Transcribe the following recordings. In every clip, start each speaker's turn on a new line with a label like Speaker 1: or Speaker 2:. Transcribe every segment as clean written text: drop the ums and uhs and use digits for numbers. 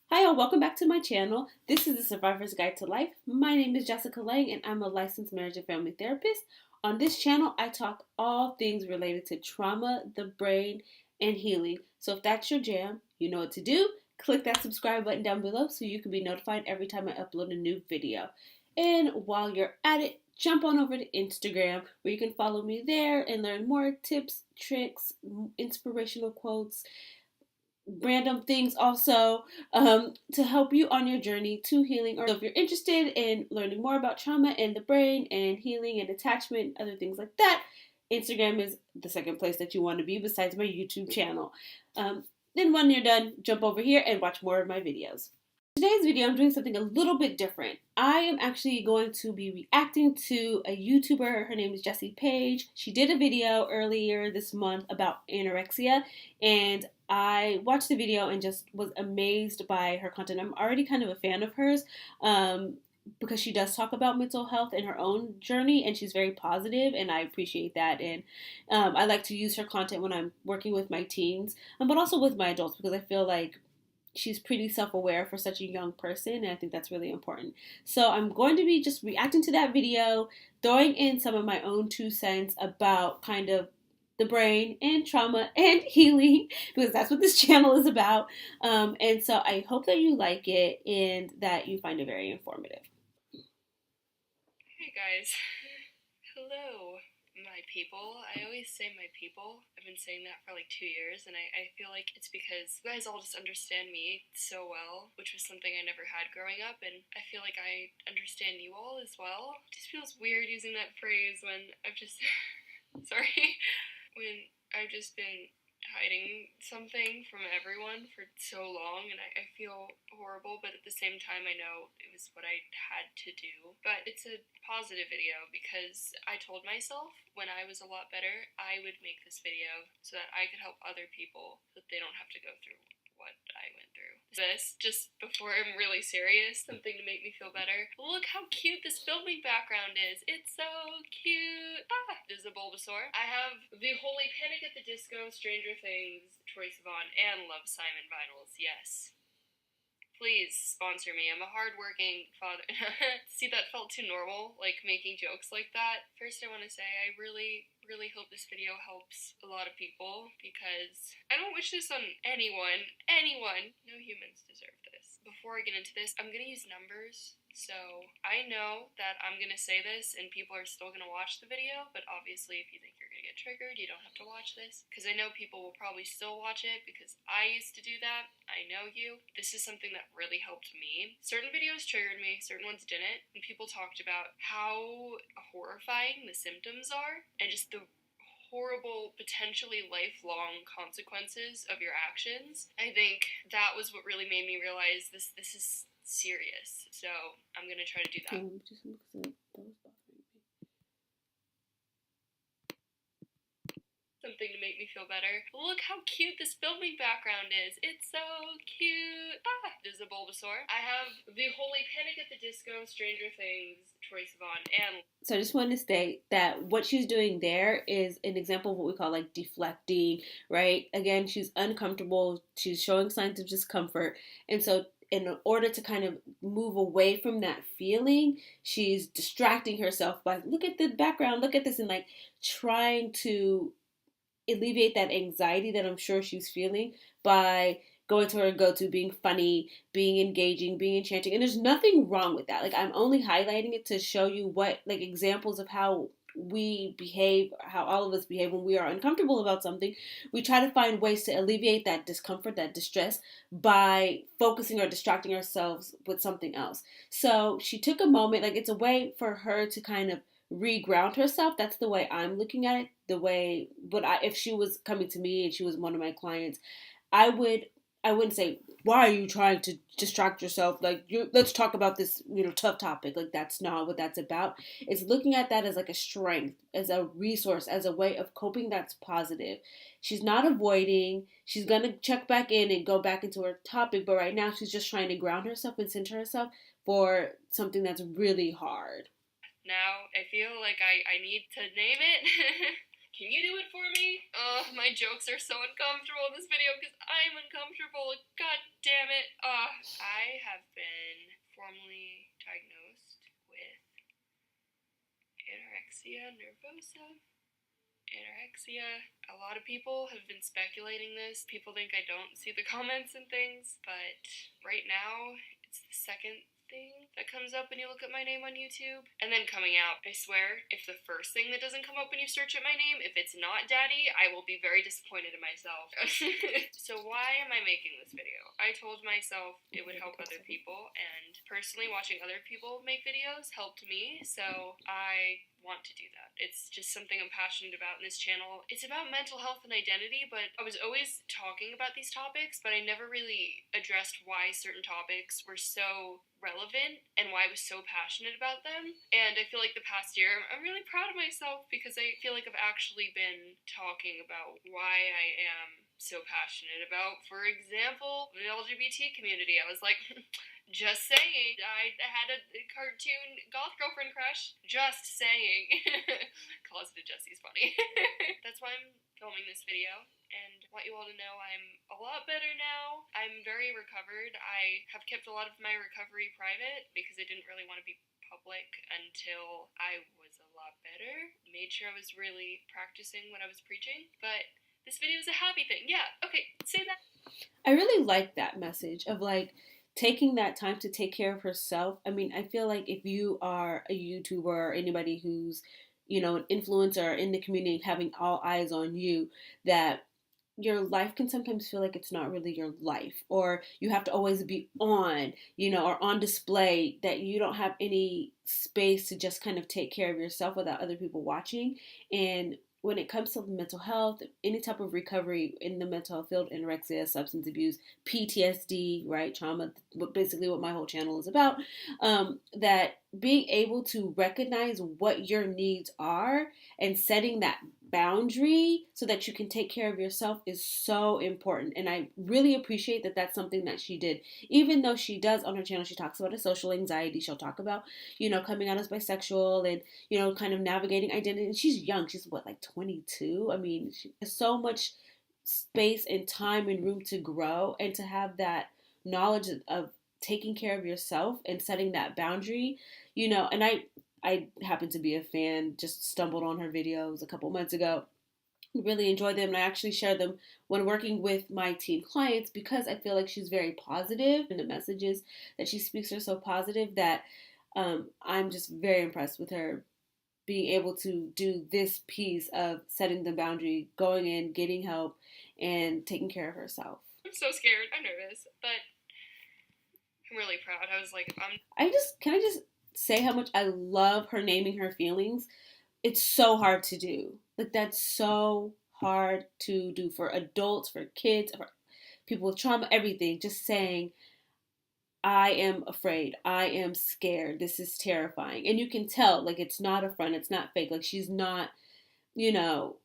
Speaker 1: Hi all, welcome back to my channel. This is the Survivor's Guide to Life. My name is Jessica Lang and I'm a licensed marriage and family therapist. On this channel, I talk all things related to trauma, the brain, and healing. So if that's your jam, you know what to do. Click that subscribe button down below so you can be notified every time I upload a new video. And while you're at it, jump on over to Instagram where you can follow me there and learn more tips, tricks, inspirational quotes, random things also to help you on your journey to healing. Or if you're interested in learning more about trauma and the brain and healing and attachment and other things like that, Instagram is the second place that you want to be besides my YouTube channel. Then when you're done, jump over here and watch more of my videos. Today's video, I'm doing something a little bit different. I am actually going to be reacting to a YouTuber. Her name is Jessie Paege. She did a video earlier this month about anorexia, and I watched the video and just was amazed by her content. I'm already kind of a fan of hers because she does talk about mental health and her own journey, and she's very positive, and I appreciate that. And I like to use her content when I'm working with my teens, but also with my adults, because I feel like she's pretty self-aware for such a young person, and I think that's really important. So I'm going to be just reacting to that video, throwing in some of my own 2 cents about kind of the brain and trauma and healing, because that's what this channel is about. And so I hope that you like it and that you find it very informative.
Speaker 2: Hey guys. Hello, my people. I always say my people. I've been saying that for like 2 years, and I feel like it's because you guys all just understand me so well, which was something I never had growing up, and I feel like I understand you all as well. It just feels weird using that phrase when I've just sorry, when I've just been hiding something from everyone for so long, and I feel horrible, but at the same time I know it was what I had to do. But it's a positive video because I told myself when I was a lot better I would make this video so that I could help other people so that they don't have to go through what I went through. This, just before I'm really serious, something to make me feel better. Look how cute this filming background is. It's so cute. This is a Bulbasaur. I have the Holy Panic at the Disco, Stranger Things, Troye Sivan, and Love Simon vinyls. Yes. Please sponsor me. I'm a hardworking father. See, that felt too normal, like making jokes like that. First, I want to say I really hope this video helps a lot of people, because I don't wish this on anyone. Anyone. No humans deserve this. Before I get into this, I'm gonna use numbers. So I know that I'm gonna say this and people are still gonna watch the video, but obviously if you think you're gonna get triggered, you don't have to watch this, because I know people will probably still watch it because I used to do that. I know you. This is something that really helped me. Certain videos triggered me, certain ones didn't, and people talked about how horrifying the symptoms are and just the horrible, potentially lifelong consequences of your actions. I think that was what really made me realize this is serious. So I'm gonna try to do that. Something to make me feel better. Look how cute this filming background is. It's so cute. This is a Bulbasaur. I have the Holy Panic at the Disco, Stranger Things, Troye Sivan, and...
Speaker 1: So I just want to state that what she's doing there is an example of what we call like deflecting, right? Again, she's uncomfortable. She's showing signs of discomfort. And so in order to kind of move away from that feeling, she's distracting herself by, look at the background, look at this, and like trying to alleviate that anxiety that I'm sure she's feeling by going to her go-to, being funny, being engaging, being enchanting. And there's nothing wrong with that. Like, I'm only highlighting it to show you what, like, examples of how we behave, how all of us behave when we are uncomfortable about something. We try to find ways to alleviate that discomfort, that distress, by focusing or distracting ourselves with something else. So she took a moment, like, it's a way for her to kind of reground herself. That's the way I'm looking at it. The way, if she was coming to me and she was one of my clients, I wouldn't say, why are you trying to distract yourself? Like, let's talk about this, tough topic. Like, that's not what that's about. It's looking at that as like a strength, as a resource, as a way of coping that's positive. She's not avoiding. She's going to check back in and go back into her topic. But right now, she's just trying to ground herself and center herself for something that's really hard.
Speaker 2: Now I feel like I need to name it. Can you do it for me? My jokes are so uncomfortable in this video because I'm uncomfortable. God damn it. I have been formally diagnosed with anorexia nervosa. Anorexia. A lot of people have been speculating this. People think I don't see the comments and things, but right now it's the second thing that comes up when you look at my name on YouTube. And then coming out, I swear, if the first thing that doesn't come up when you search at my name, if it's not Daddy, I will be very disappointed in myself. So why am I making this video? I told myself it would help other people, and personally watching other people make videos helped me, so I want to do that. It's just something I'm passionate about in this channel. It's about mental health and identity, but I was always talking about these topics, but I never really addressed why certain topics were so relevant and why I was so passionate about them. And I feel like the past year, I'm really proud of myself because I feel like I've actually been talking about why I am so passionate about, for example, the LGBT community. I was like, just saying. I had a cartoon goth girlfriend crush. Just saying. Closeted Jessie's funny. That's why I'm filming this video, and want you all to know I'm a lot better now. I'm very recovered. I have kept a lot of my recovery private because I didn't really want to be public until I was a lot better. Made sure I was really practicing what I was preaching, but this video is a happy thing. Yeah, okay, say that.
Speaker 1: I really like that message of like taking that time to take care of herself. I mean, I feel like if you are a YouTuber or anybody who's, you know, an influencer in the community, having all eyes on you, that your life can sometimes feel like it's not really your life, or you have to always be on, you know, or on display, that you don't have any space to just kind of take care of yourself without other people watching. And when it comes to mental health, any type of recovery in the mental health field, anorexia, substance abuse, PTSD, right, trauma, basically what my whole channel is about, that being able to recognize what your needs are and setting that boundary so that you can take care of yourself is so important. And I really appreciate that that's something that she did. Even though she does on her channel, she talks about a social anxiety. She'll talk about, you know, coming out as bisexual and, you know, kind of navigating identity. And she's young. She's what, like 22? I mean, she has so much space and time and room to grow, and to have that knowledge of taking care of yourself and setting that boundary, you know. And I happen to be a fan, just stumbled on her videos a couple months ago. Really enjoy them, and I actually share them when working with my teen clients because I feel like she's very positive, and the messages that she speaks are so positive that I'm just very impressed with her being able to do this piece of setting the boundary, going in, getting help, and taking care of herself.
Speaker 2: I'm so scared. I'm nervous, but I'm really proud. I was like,
Speaker 1: Can I just say how much I love her naming her feelings? It's so hard to do. Like, that's so hard to do for adults, for kids, for people with trauma, everything. Just saying, I am afraid. I am scared. This is terrifying. And you can tell, like, it's not a front. It's not fake. Like, she's not, you know,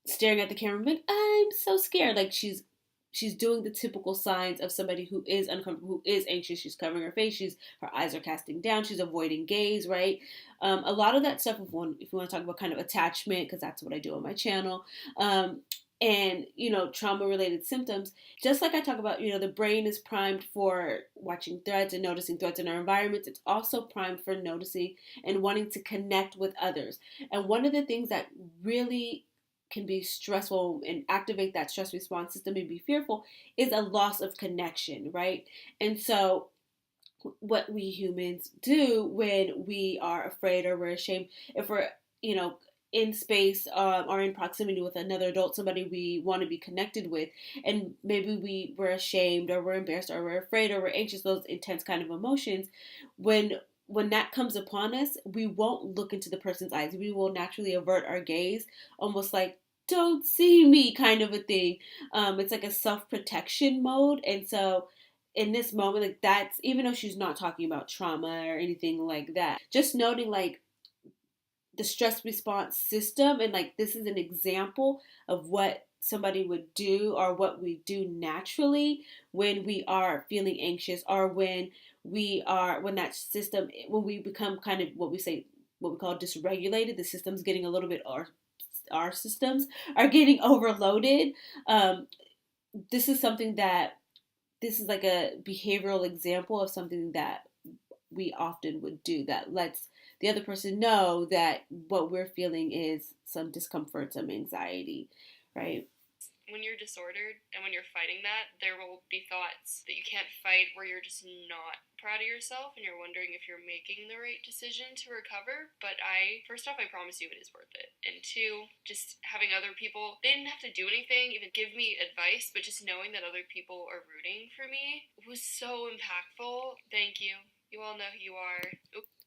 Speaker 1: staring at the camera like, I'm so scared. Like, she's doing the typical signs of somebody who is uncomfortable, who is anxious. She's covering her face. Her eyes are casting down. She's avoiding gaze, right? A lot of that stuff, if you want to talk about kind of attachment, because that's what I do on my channel, and, you know, trauma-related symptoms, just like I talk about, you know, the brain is primed for watching threats and noticing threats in our environments. It's also primed for noticing and wanting to connect with others. And one of the things that really can be stressful and activate that stress response system and be fearful is a loss of connection, right? And so what we humans do when we are afraid or we're ashamed, if we're, you know, in space or in proximity with another adult, somebody we want to be connected with, and maybe we're ashamed or we're embarrassed or we're afraid or we're anxious, those intense kind of emotions, when that comes upon us, we won't look into the person's eyes. We will naturally avert our gaze, almost like, don't see me kind of a thing. It's like a self-protection mode. And so in this moment, like, that's, even though she's not talking about trauma or anything like that, just noting like the stress response system, and like this is an example of what somebody would do or what we do naturally when we are feeling anxious, or when that system, when we become kind of what we call dysregulated, the system's getting a little bit, or our systems are getting overloaded. This is something that this is like a behavioral example of something that we often would do that lets the other person know that what we're feeling is some discomfort, some anxiety, right?
Speaker 2: When you're disordered and when you're fighting that, there will be thoughts that you can't fight where you're just not proud of yourself and you're wondering if you're making the right decision to recover. But first off, I promise you it is worth it. And two, just having other people, they didn't have to do anything, even give me advice, but just knowing that other people are rooting for me was so impactful. Thank you. You all know who you are.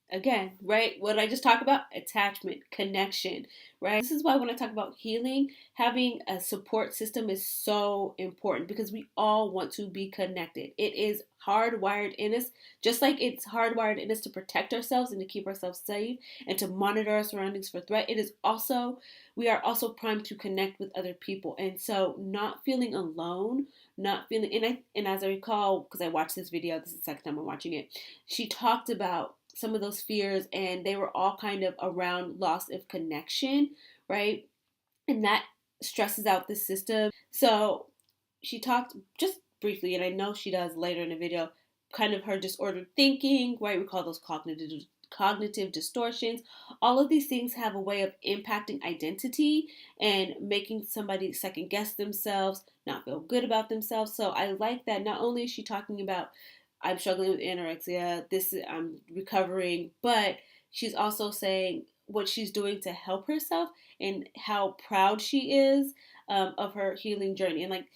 Speaker 1: Again, right? What I just talked about, attachment, connection, right? This is why when I talk about healing, having a support system is so important because we all want to be connected. It is hardwired in us, just like it's hardwired in us to protect ourselves and to keep ourselves safe and to monitor our surroundings for threat. It is also, we are also primed to connect with other people. And so not feeling alone, not feeling, and as I recall, because I watched this video, this is the second time I'm watching it, she talked about some of those fears, and they were all kind of around loss of connection, right? And that stresses out the system. So she talked just briefly, and I know she does later in the video, kind of her disordered thinking, right? We call those cognitive distortions. All of these things have a way of impacting identity and making somebody second guess themselves, not feel good about themselves. So I like that not only is she talking about I'm struggling with anorexia, I'm recovering, but she's also saying what she's doing to help herself and how proud she is of her healing journey. And like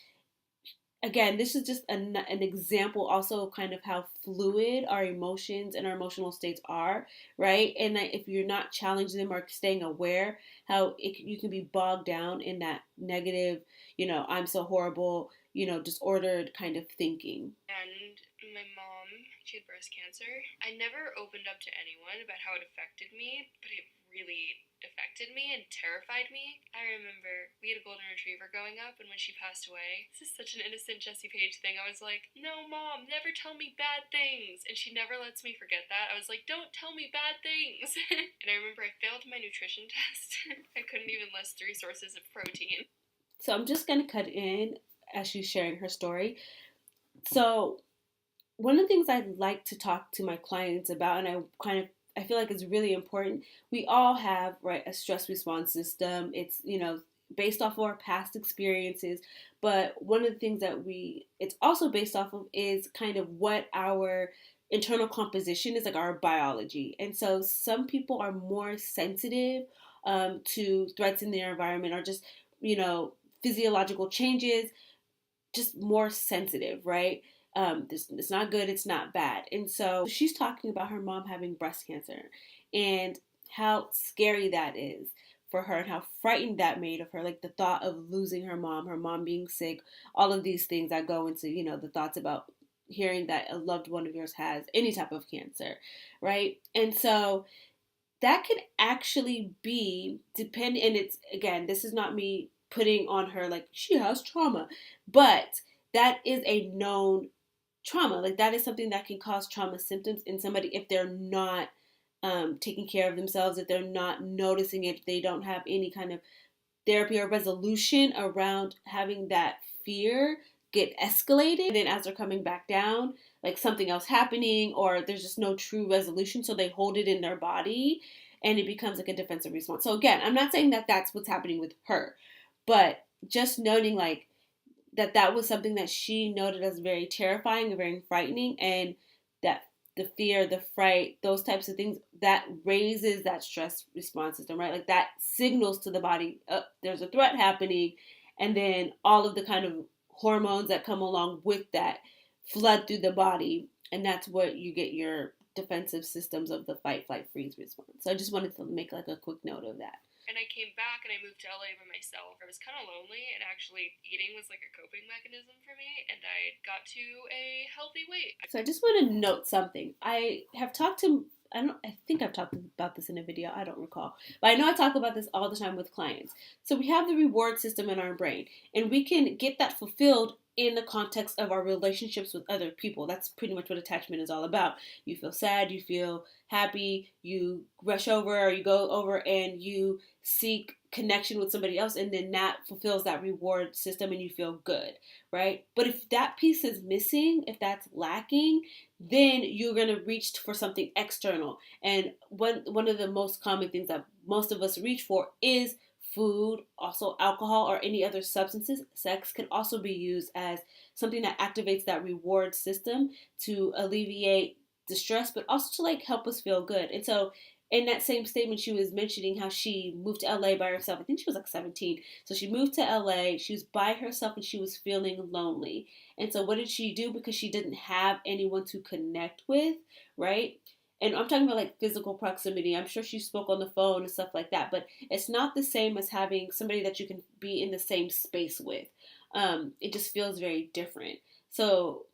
Speaker 1: again, this is just an example also of kind of how fluid our emotions and our emotional states are, right? And that if you're not challenging them or staying aware, you can be bogged down in that negative, I'm so horrible, disordered kind of thinking.
Speaker 2: And my mom, she had breast cancer. I never opened up to anyone about how it affected me, but it really affected me and terrified me. I remember we had a golden retriever growing up, and when she passed away, this is such an innocent Jessie Paege thing. I was like, no, Mom, never tell me bad things. And she never lets me forget that. I was like, don't tell me bad things. And I remember I failed my nutrition test. I couldn't even list 3 sources of protein.
Speaker 1: So I'm just going to cut in as she's sharing her story. So one of the things I like to talk to my clients about, and I feel like it's really important. We all have, right, a stress response system. It's, based off of our past experiences. But one of the things that it's also based off of is kind of what our internal composition is, like our biology. And so some people are more sensitive to threats in their environment or just, physiological changes, just more sensitive, right? It's not good, it's not bad. And so she's talking about her mom having breast cancer and how scary that is for her and how frightened that made of her. Like the thought of losing her mom being sick, all of these things that go into, the thoughts about hearing that a loved one of yours has any type of cancer, right? And so that could actually be dependent, and it's, again, this is not me putting on her like she has trauma, but that is a known trauma. Like that is something that can cause trauma symptoms in somebody if they're not taking care of themselves, if they're not noticing it, if they don't have any kind of therapy or resolution around having that fear get escalated. And then as they're coming back down, like something else happening, or there's just no true resolution, so they hold it in their body and it becomes like a defensive response. So again, I'm not saying that that's what's happening with her, but just noting like that was something that she noted as very terrifying and very frightening, and that the fear, the fright, those types of things, that raises that stress response system, right? Like that signals to the body, oh, there's a threat happening, and then all of the kind of hormones that come along with that flood through the body, and that's what you get your defensive systems of the fight, flight, freeze response. So I just wanted to make like a quick note of that.
Speaker 2: And I came back and I moved to LA by myself. I was kind of lonely, and actually eating was like a coping mechanism for me, and I got to a healthy weight.
Speaker 1: So I just want to note something. I think I've talked about this in a video, I don't recall. But I know I talk about this all the time with clients. So we have the reward system in our brain, and we can get that fulfilled in the context of our relationships with other people. That's pretty much what attachment is all about. You feel sad, you feel happy, you rush over or you go over and you seek connection with somebody else, and then that fulfills that reward system and you feel good, right? But if that piece is missing, if that's lacking, then you're going to reach for something external. And one of the most common things that most of us reach for is food, also alcohol or any other substances. Sex can also be used as something that activates that reward system to alleviate distress, but also to like help us feel good. And so in that same statement, she was mentioning how she moved to LA by herself. I think she was like 17. So she moved to LA, she was by herself, and she was feeling lonely. And so what did she do? Because she didn't have anyone to connect with, right? And I'm talking about like physical proximity. I'm sure she spoke on the phone and stuff like that, but it's not the same as having somebody that you can be in the same space with. It just feels very different. So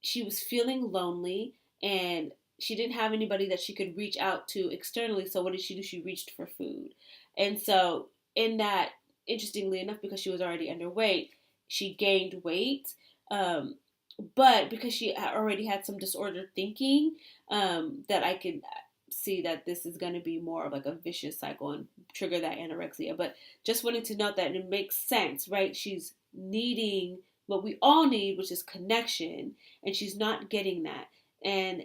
Speaker 1: she was feeling lonely, and she didn't have anybody that she could reach out to externally. So what did she do? She reached for food. And so in that, interestingly enough, because she was already underweight, she gained weight. But because she already had some disordered thinking, that I could see that this is going to be more of like a vicious cycle and trigger that anorexia. But just wanted to note that it makes sense, right? She's needing what we all need, which is connection, and she's not getting that. And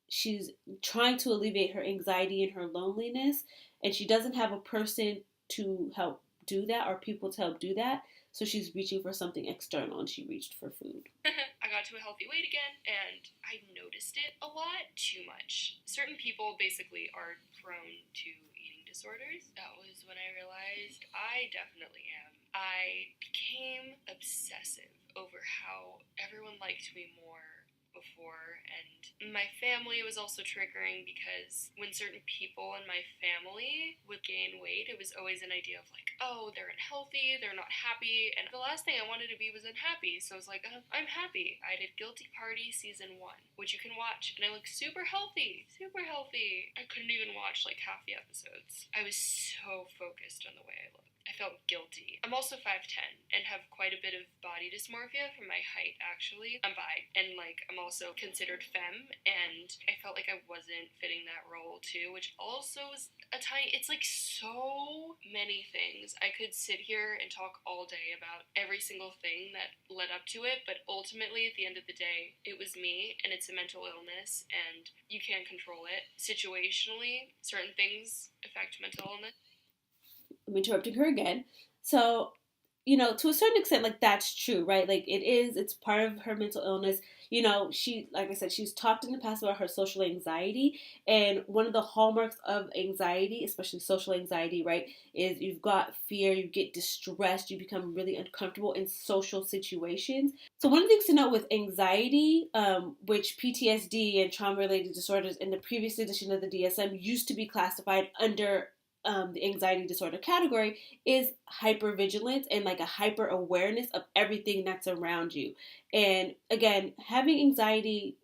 Speaker 1: she's trying to alleviate her anxiety and her loneliness, and she doesn't have a person to help do that or people to help do that. So she's reaching for something external, and she reached for food.
Speaker 2: I got to a healthy weight again, and I noticed it a lot too much. Certain people basically are prone to eating disorders. That was when I realized I definitely am. I became obsessive over how everyone liked me more before, and my family was also triggering because when certain people in my family would gain weight, it was always an idea of like, oh, they're unhealthy, they're not happy, and the last thing I wanted to be was unhappy. So I was like, I'm happy. I did Guilty Party season 1, which you can watch, and I look super healthy, super healthy. I couldn't even watch like half the episodes. I was so focused on the way I looked. I felt guilty. I'm also 5'10" and have quite a bit of body dysmorphia for my height, actually. I'm bi, and like I'm also considered femme, and I felt like I wasn't fitting that role too, which also was it's like so many things. I could sit here and talk all day about every single thing that led up to it, but ultimately at the end of the day, it was me, and it's a mental illness, and you can't control it. Situationally, certain things affect mental illness.
Speaker 1: I'm interrupting her again. So, to a certain extent, like that's true, right? Like it's part of her mental illness. She, like I said, she's talked in the past about her social anxiety. And one of the hallmarks of anxiety, especially social anxiety, right, is you've got fear, you get distressed, you become really uncomfortable in social situations. So one of the things to note with anxiety, which PTSD and trauma-related disorders in the previous edition of the DSM used to be classified under the anxiety disorder category, is hypervigilance and like a hyper awareness of everything that's around you. And again, having anxiety,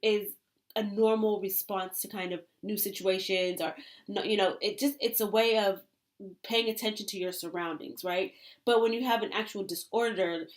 Speaker 1: is a normal response to kind of new situations, or it's a way of paying attention to your surroundings, right? But when you have an actual disorder,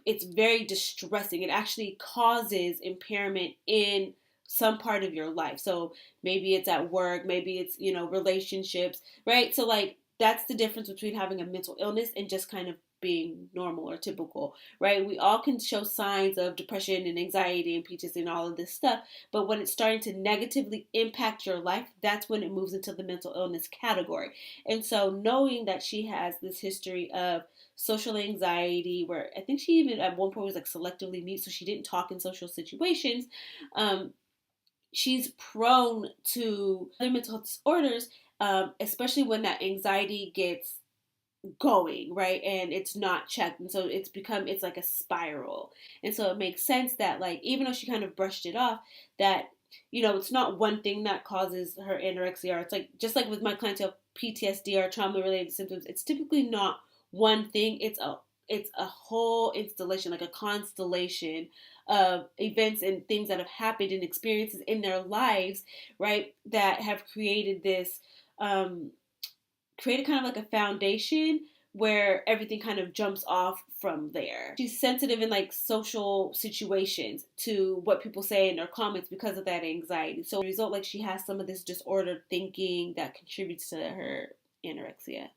Speaker 1: it's very distressing. It actually causes impairment in some part of your life. So maybe it's at work, maybe it's, relationships, right? So like that's the difference between having a mental illness and just kind of being normal or typical, right? We all can show signs of depression and anxiety and PTSD and all of this stuff, but when it's starting to negatively impact your life, that's when it moves into the mental illness category. And so knowing that she has this history of social anxiety, where I think she even at one point was like selectively mute, so she didn't talk in social situations, she's prone to other mental health disorders, especially when that anxiety gets going, right? And it's not checked. And so it's like a spiral. And so it makes sense that, like, even though she kind of brushed it off, that, it's not one thing that causes her anorexia. Or it's like, just like with my clientele, PTSD or trauma related symptoms, it's typically not one thing. It's a whole installation, like a constellation of events and things that have happened and experiences in their lives, right, that have created this, created kind of like a foundation where everything kind of jumps off from there. She's sensitive in like social situations to what people say in their comments because of that anxiety. So as a result, like she has some of this disordered thinking that contributes to her anorexia.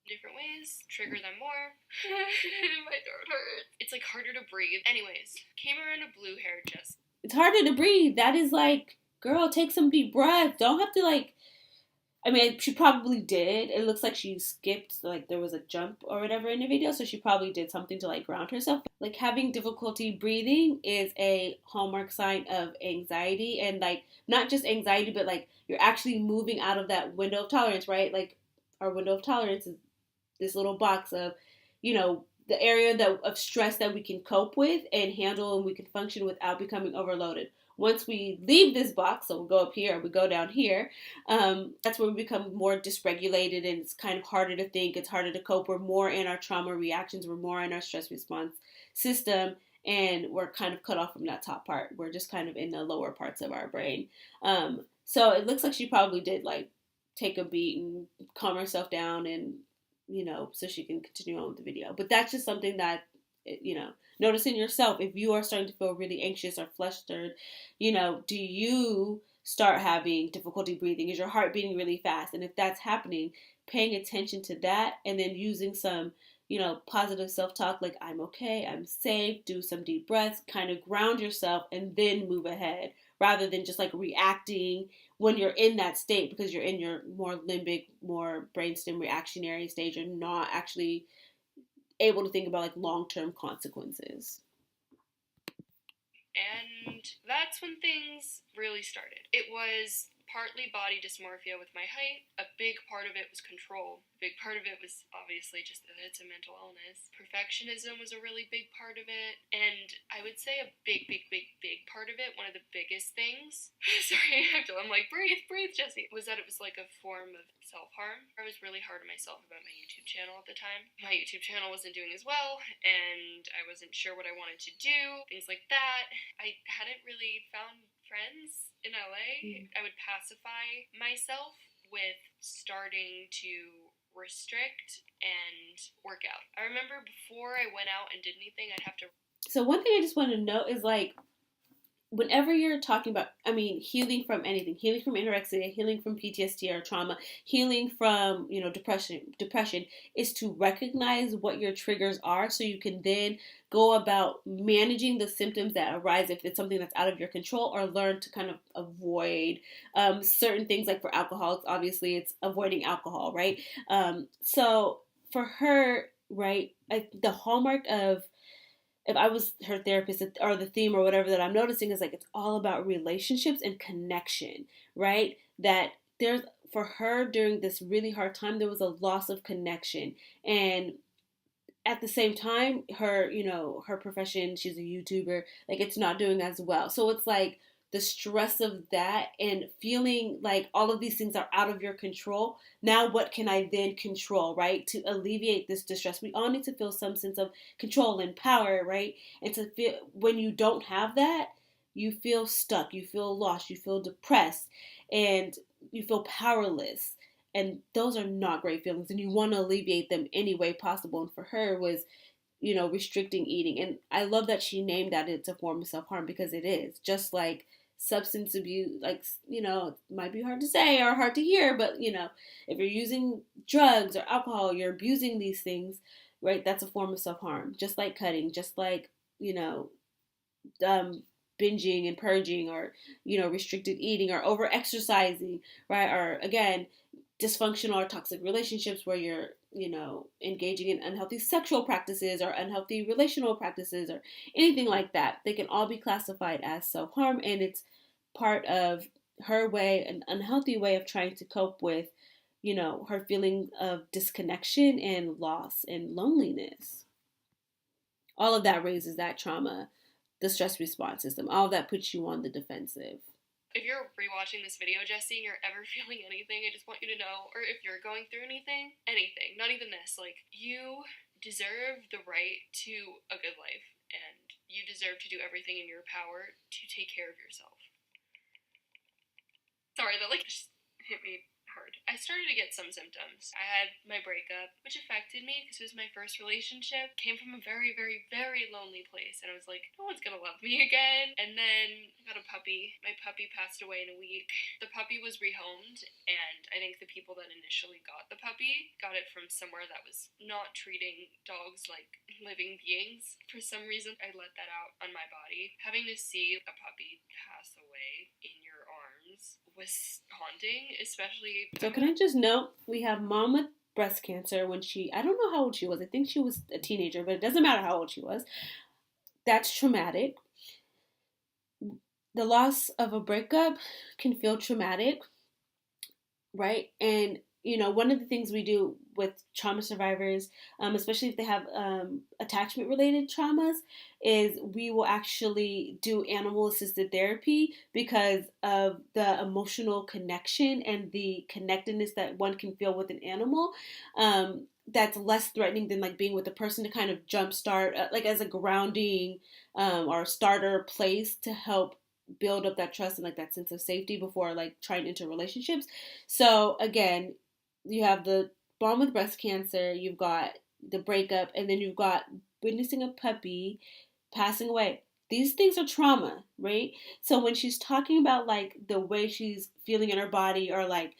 Speaker 2: different ways, trigger them more. My throat hurts. It's like harder to breathe. Anyways, came around a blue hair Jessie.
Speaker 1: It's harder to breathe. That is like, girl, take some deep breaths. Don't have to like. I mean, she probably did. It looks like she skipped, like there was a jump or whatever in the video, so she probably did something to like ground herself. Like having difficulty breathing is a hallmark sign of anxiety, and like not just anxiety, but like you're actually moving out of that window of tolerance, right? Like our window of tolerance is this little box of, the area that of stress that we can cope with and handle, and we can function without becoming overloaded. Once we leave this box, so we'll go up here, we go down here, that's where we become more dysregulated, and it's kind of harder to think, it's harder to cope. We're more in our trauma reactions, we're more in our stress response system, and we're kind of cut off from that top part. We're just kind of in the lower parts of our brain. So it looks like she probably did like take a beat and calm herself down, and so she can continue on with the video. But that's just something that, notice in yourself. If you are starting to feel really anxious or flustered, do you start having difficulty breathing? Is your heart beating really fast? And if that's happening, paying attention to that, and then using some, positive self-talk, like I'm okay, I'm safe, do some deep breaths, kind of ground yourself, and then move ahead, rather than just like reacting when you're in that state, because you're in your more limbic, more brainstem reactionary stage. You're not actually able to think about like long-term consequences.
Speaker 2: And that's when things really started. It was partly body dysmorphia with my height. A big part of it was control. A big part of it was obviously just that it's a mental illness. Perfectionism was a really big part of it. And I would say a big part of it, one of the biggest things, sorry, I'm like, breathe, Jessie, was that it was like a form of self-harm. I was really hard on myself about my YouTube channel at the time. My YouTube channel wasn't doing as well, and I wasn't sure what I wanted to do, things like that. I hadn't really found friends in LA. I would pacify myself with starting to restrict and work out. I remember before I went out and did anything, I'd have to.
Speaker 1: So one thing I just want to note is like, whenever you're talking about, healing from anything, healing from anorexia, healing from PTSD or trauma, healing from, depression, is to recognize what your triggers are, so you can then go about managing the symptoms that arise if it's something that's out of your control, or learn to kind of avoid certain things. Like for alcoholics, obviously it's avoiding alcohol, right? So for her, right, the hallmark of, if I was her therapist, or the theme or whatever that I'm noticing, is like it's all about relationships and connection, right? That there's, for her during this really hard time, there was a loss of connection. And at the same time, her, her profession, she's a YouTuber, like it's not doing as well. So it's like the stress of that, and feeling like all of these things are out of your control. Now, what can I then control, right? To alleviate this distress, we all need to feel some sense of control and power, right? And to feel, when you don't have that, you feel stuck, you feel lost, you feel depressed, and you feel powerless. And those are not great feelings, and you want to alleviate them any way possible. And for her was, restricting eating. And I love that she named that it's a form of self-harm, because it is. Just like substance abuse, like, it might be hard to say or hard to hear, but, if you're using drugs or alcohol, you're abusing these things, right? That's a form of self-harm. Just like cutting, just like, binging and purging, or, restricted eating, or over exercising, right? Or again, dysfunctional or toxic relationships where you're, engaging in unhealthy sexual practices or unhealthy relational practices or anything like that. They can all be classified as self-harm, and it's part of her way, an unhealthy way of trying to cope with, her feeling of disconnection and loss and loneliness. All of that raises that trauma, the stress response system. All of that puts you on the defensive.
Speaker 2: If you're rewatching this video, Jessie, and you're ever feeling anything, I just want you to know, or if you're going through anything, not even this, like, you deserve the right to a good life, and you deserve to do everything in your power to take care of yourself. Sorry, that, like, just hit me hard. I started to get some symptoms. I had my breakup, which affected me because it was my first relationship. Came from a very, very, very lonely place, and I was like, no one's gonna love me again. And then I got a puppy. My puppy passed away in a week. The puppy was rehomed, and I think the people that initially got the puppy got it from somewhere that was not treating dogs like living beings. For some reason, I let that out on my body. Having to see a puppy pass away in your arms was haunting, especially.
Speaker 1: So can I just note, we have mom with breast cancer when I don't know how old she was. I think she was a teenager, but it doesn't matter how old she was. That's traumatic. The loss of a breakup can feel traumatic, right? And one of the things we do with trauma survivors, especially if they have attachment related traumas, is we will actually do animal assisted therapy because of the emotional connection and the connectedness that one can feel with an animal. That's less threatening than like being with a person, to kind of jumpstart, like as a grounding or starter place to help build up that trust and like that sense of safety before like trying into relationships. So again, you have the mom with breast cancer, you've got the breakup, and then you've got witnessing a puppy passing away. These things are trauma, right? So when she's talking about like the way she's feeling in her body, or like,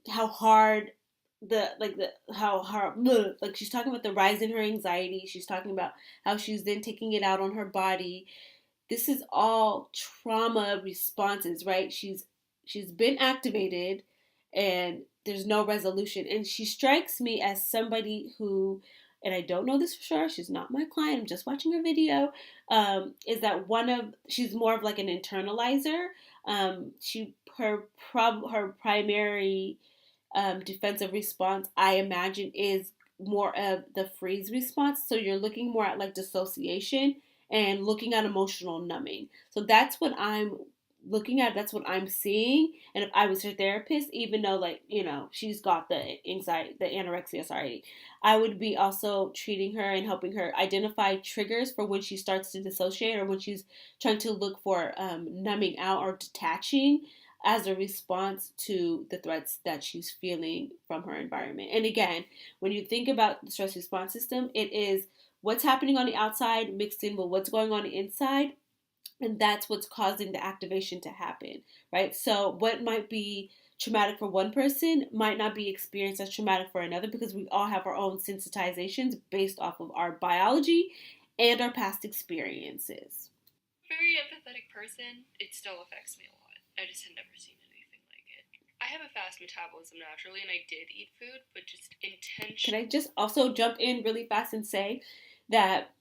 Speaker 1: how hard how hard, like she's talking about the rise in her anxiety. She's talking about how she's then taking it out on her body. This is all trauma responses, right? She's been activated and there's no resolution. And she strikes me as somebody who, and I don't know this for sure, she's not my client, I'm just watching her video, is that she's more of like an internalizer. Her primary defensive response, I imagine, is more of the freeze response. So you're looking more at like dissociation and looking at emotional numbing. So that's what I'm looking at. That's what I'm seeing. And if I was her therapist, even though like, she's got the anxiety, the anorexia, sorry, I would be also treating her and helping her identify triggers for when she starts to dissociate, or when she's trying to look for numbing out or detaching as a response to the threats that she's feeling from her environment. And again, when you think about the stress response system, it is what's happening on the outside mixed in with what's going on the inside. And that's what's causing the activation to happen, right? So what might be traumatic for one person might not be experienced as traumatic for another, because we all have our own sensitizations based off of our biology and our past experiences.
Speaker 2: Very empathetic person, it still affects me a lot. I just had never seen anything like it. I have a fast metabolism naturally, and I did eat food, but just intentionally.
Speaker 1: Can I just also jump in really fast and say that,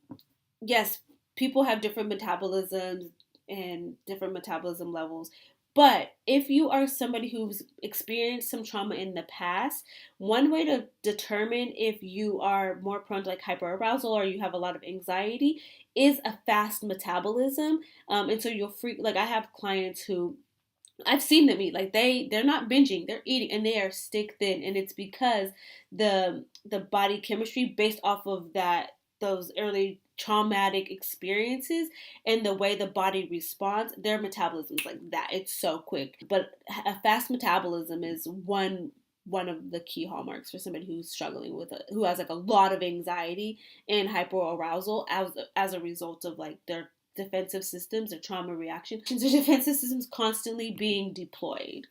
Speaker 1: yes, people have different metabolisms and different metabolism levels. But if you are somebody who's experienced some trauma in the past, one way to determine if you are more prone to like hyperarousal or you have a lot of anxiety is a fast metabolism. And so like I have clients who I've seen them eat, like they're not binging, they're eating, and they are stick thin, and it's because the body chemistry based off of those early traumatic experiences and the way the body responds, their metabolism is like that. It's so quick. But a fast metabolism is one of the key hallmarks for somebody who's struggling who has like a lot of anxiety and hyperarousal as a result of like their defensive systems or trauma reactions, or defensive systems constantly being deployed.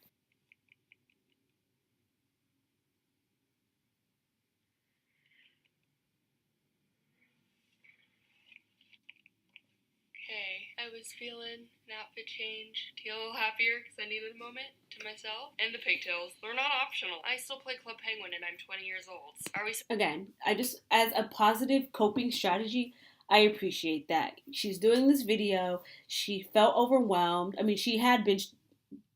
Speaker 2: Okay, I was feeling an outfit change, to get a little happier because I needed a moment to myself. And the pigtails, they're not optional. I still play Club Penguin and I'm 20 years old.
Speaker 1: Again, I just, as a positive coping strategy, I appreciate that. She's doing this video. She felt overwhelmed. I mean, she had been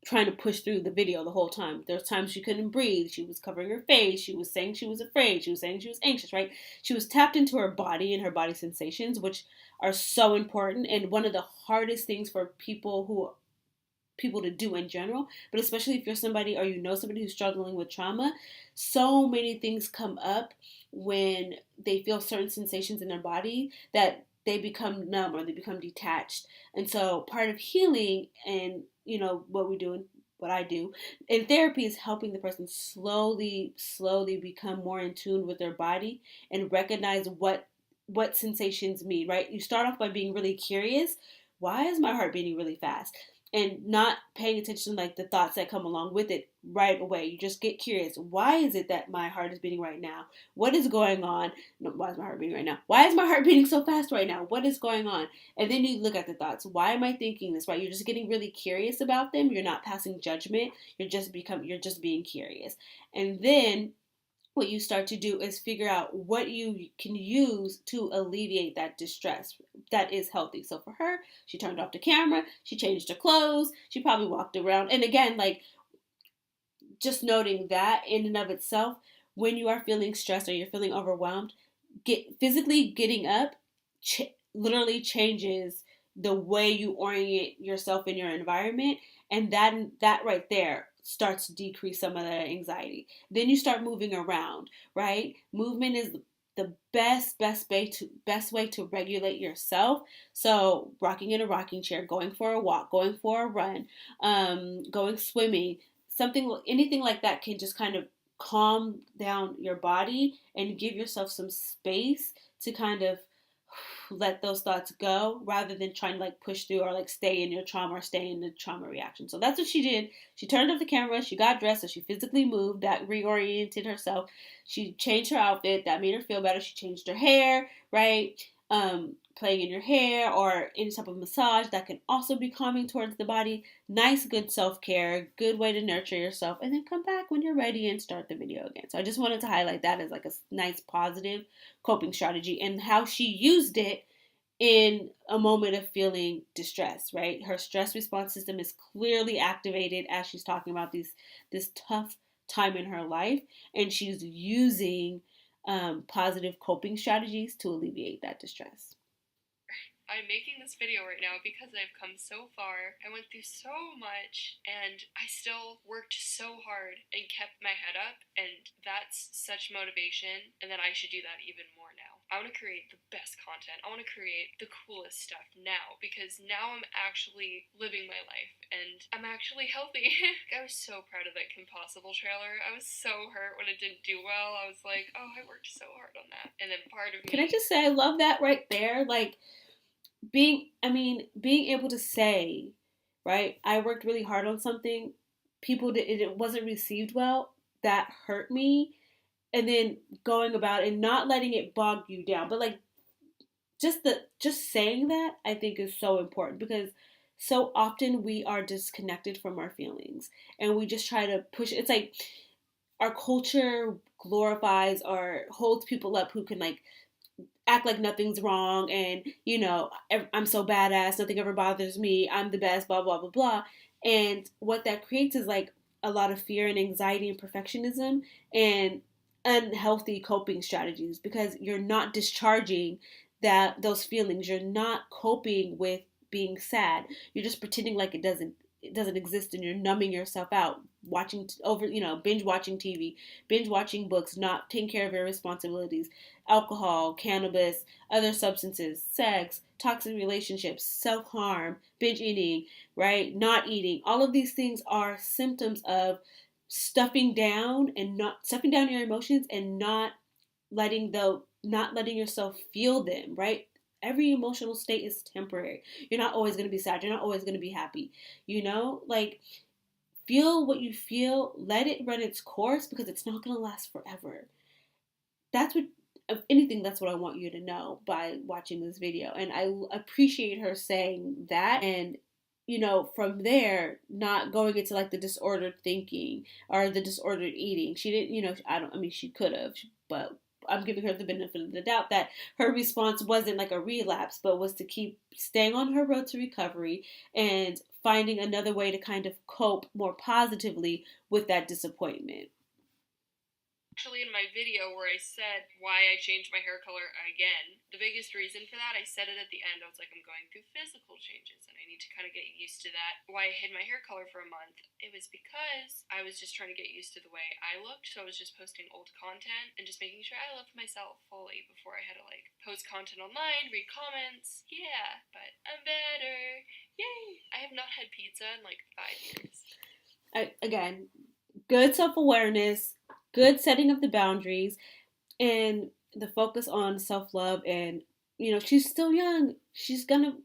Speaker 1: trying to push through the video the whole time. There's times she couldn't breathe. She was covering her face. She was saying she was afraid. She was saying she was anxious, right? She was tapped into her body and her body sensations, which are so important. And one of the hardest things for people to do in general, but especially if you're somebody or somebody who's struggling with trauma, so many things come up when they feel certain sensations in their body that they become numb or they become detached. And so part of healing and what we do what I do in therapy is helping the person slowly become more in tune with their body and recognize what sensations mean, right? You start off by being really curious. Why is my heart beating really fast? And not paying attention to like the thoughts that come along with it right away. You just get curious. Why is it that my heart is beating right now? What is going on? No, why is my heart beating right now? Why is my heart beating so fast right now? What is going on? And then you look at the thoughts. Why am I thinking this? Right? You're just getting really curious about them. You're not passing judgment. You're just being curious. And then what you start to do is figure out what you can use to alleviate that distress that is healthy. So for her, she turned off the camera, she changed her clothes, she probably walked around. And again, like just noting that in and of itself, when you are feeling stressed or you're feeling overwhelmed, physically getting up literally changes the way you orient yourself in your environment, and that right there starts to decrease some of that anxiety. Then you start moving around, right? Movement is the best way to regulate yourself. So rocking in a rocking chair, going for a walk, going for a run, going swimming, anything like that can just kind of calm down your body and give yourself some space to kind of let those thoughts go rather than trying to like push through or like stay in your trauma or stay in the trauma reaction. So that's what she did. She turned off the camera, she got dressed, so she physically moved, that reoriented herself. She changed her outfit, that made her feel better. She changed her hair, right? Playing in your hair or any type of massage that can also be calming towards the body. Nice, good self-care, good way to nurture yourself, and then come back when you're ready and start the video again. So I just wanted to highlight that as like a nice positive coping strategy and how she used it in a moment of feeling distress, right? Her stress response system is clearly activated as she's talking about this tough time in her life, and she's using positive coping strategies to alleviate that distress.
Speaker 2: I'm making this video right now because I've come so far. I went through so much and I still worked so hard and kept my head up, and that's such motivation, and then I should do that even more now. I want to create the best content. I want to create the coolest stuff now because now I'm actually living my life and I'm actually healthy. I was so proud of that Kim Possible trailer. I was so hurt when it didn't do well. I was like, oh, I worked so hard on that. And then part of me...
Speaker 1: Can I just say I love that right there? Like being able to say, right, I worked really hard on something, it wasn't received well, that hurt me, and then going about and not letting it bog you down, but like just saying that I think is so important because so often we are disconnected from our feelings and we just try to push. It's like our culture glorifies or holds people up who can like act like nothing's wrong and I'm so badass, nothing ever bothers me, I'm the best, blah blah blah blah. And what that creates is like a lot of fear and anxiety and perfectionism and unhealthy coping strategies because you're not discharging those feelings. You're not coping with being sad. You're just pretending like it doesn't exist, and you're numbing yourself out, binge watching TV, binge watching books, not taking care of your responsibilities, alcohol, cannabis, other substances, sex, toxic relationships, self-harm, binge eating, right? Not eating. All of these things are symptoms of stuffing down your emotions and not letting yourself feel them, right? Every emotional state is temporary. You're not always going to be sad. You're not always going to be happy. Like feel what you feel, let it run its course because it's not going to last forever. If anything, that's what I want you to know by watching this video. And I appreciate her saying that. And, from there, not going into like the disordered thinking or the disordered eating. She didn't, she could have, but I'm giving her the benefit of the doubt that her response wasn't like a relapse, but was to keep staying on her road to recovery and finding another way to kind of cope more positively with that disappointment.
Speaker 2: Actually, in my video where I said why I changed my hair color again, the biggest reason for that, I said it at the end. I was like, I'm going through physical changes and I need to kind of get used to that. Why I hid my hair color for a month, it was because I was just trying to get used to the way I looked. So I was just posting old content and just making sure I loved myself fully before I had to like post content online, read comments. Yeah, but I'm better. Yay! I have not had pizza in like 5 years.
Speaker 1: Again, good self-awareness, good setting of the boundaries, and the focus on self-love. And she's still young, she's gonna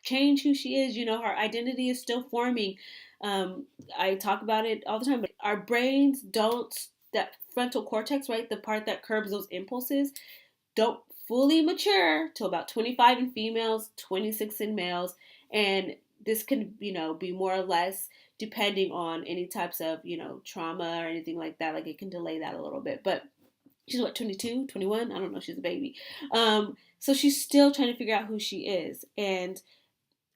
Speaker 1: change who she is. Her identity is still forming. I talk about it all the time, but our brains don't, that frontal cortex, right, the part that curbs those impulses, don't fully mature till about 25 in females, 26 in males. And this can, be more or less depending on any types of, trauma or anything like that. Like, it can delay that a little bit. But she's what, 22, 21? I don't know. She's a baby. So she's still trying to figure out who she is. And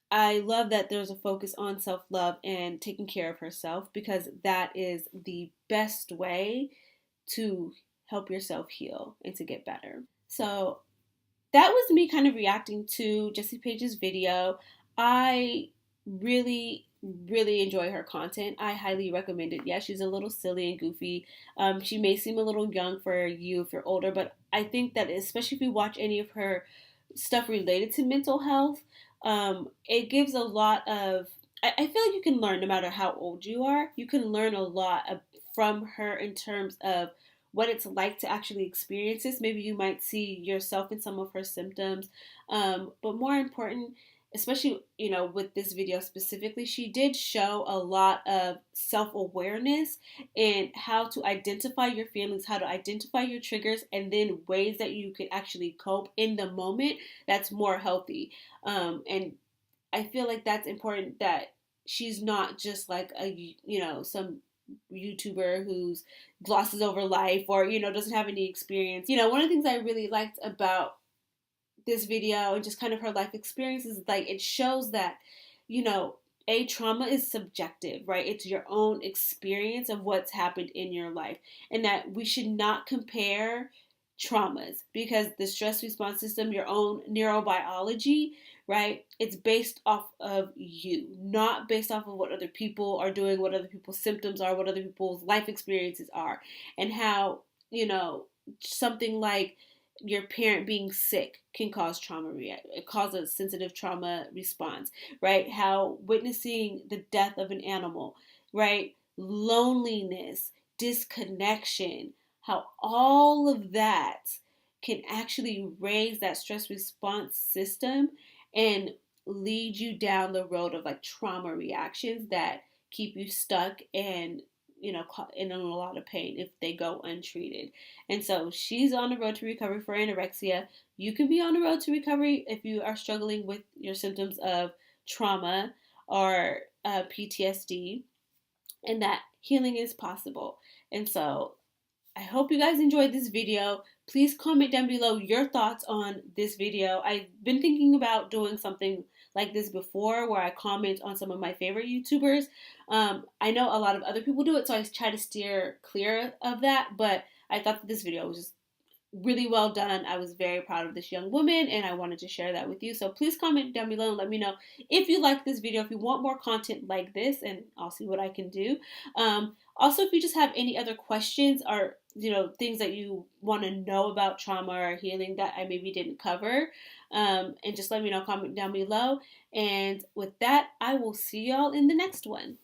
Speaker 1: I love that there's a focus on self love and taking care of herself, because that is the best way to help yourself heal and to get better. So that was me kind of reacting to Jessie Paige's video. I really, really enjoy her content. I highly recommend it. Yeah, she's a little silly and goofy. She may seem a little young for you if you're older, but I think that especially if you watch any of her stuff related to mental health, it gives a lot of. I feel like you can learn no matter how old you are. You can learn a lot from her in terms of what it's like to actually experience this. Maybe you might see yourself in some of her symptoms. But more important, especially, with this video specifically, she did show a lot of self-awareness and how to identify your feelings, how to identify your triggers, and then ways that you could actually cope in the moment that's more healthy. And I feel like that's important, that she's not just like some YouTuber who's glosses over life, or doesn't have any experience. One of the things I really liked about this video and just kind of her life experience is, like, it shows that a trauma is subjective, right? It's your own experience of what's happened in your life, and that we should not compare traumas, because the stress response system, your own neurobiology, right? It's based off of you, not based off of what other people are doing, what other people's symptoms are, what other people's life experiences are, and how, something like your parent being sick can cause cause a sensitive trauma response, right? How witnessing the death of an animal, right? Loneliness, disconnection, how all of that can actually raise that stress response system and lead you down the road of, like, trauma reactions that keep you stuck and in a lot of pain if they go untreated. And so she's on the road to recovery for anorexia. You can be on the road to recovery if you are struggling with your symptoms of trauma or PTSD, and that healing is possible. And so I hope you guys enjoyed this video. Please comment down below your thoughts on this video. I've been thinking about doing something like this before, where I comment on some of my favorite YouTubers. I know a lot of other people do it, so I try to steer clear of that, but I thought that this video was just really well done. I was very proud of this young woman, and I wanted to share that with you. So please comment down below and let me know if you like this video, if you want more content like this, and I'll see what I can do. Also, if you just have any other questions or things that you want to know about trauma or healing that I maybe didn't cover, and just let me know, comment down below. And with that, I will see y'all in the next one.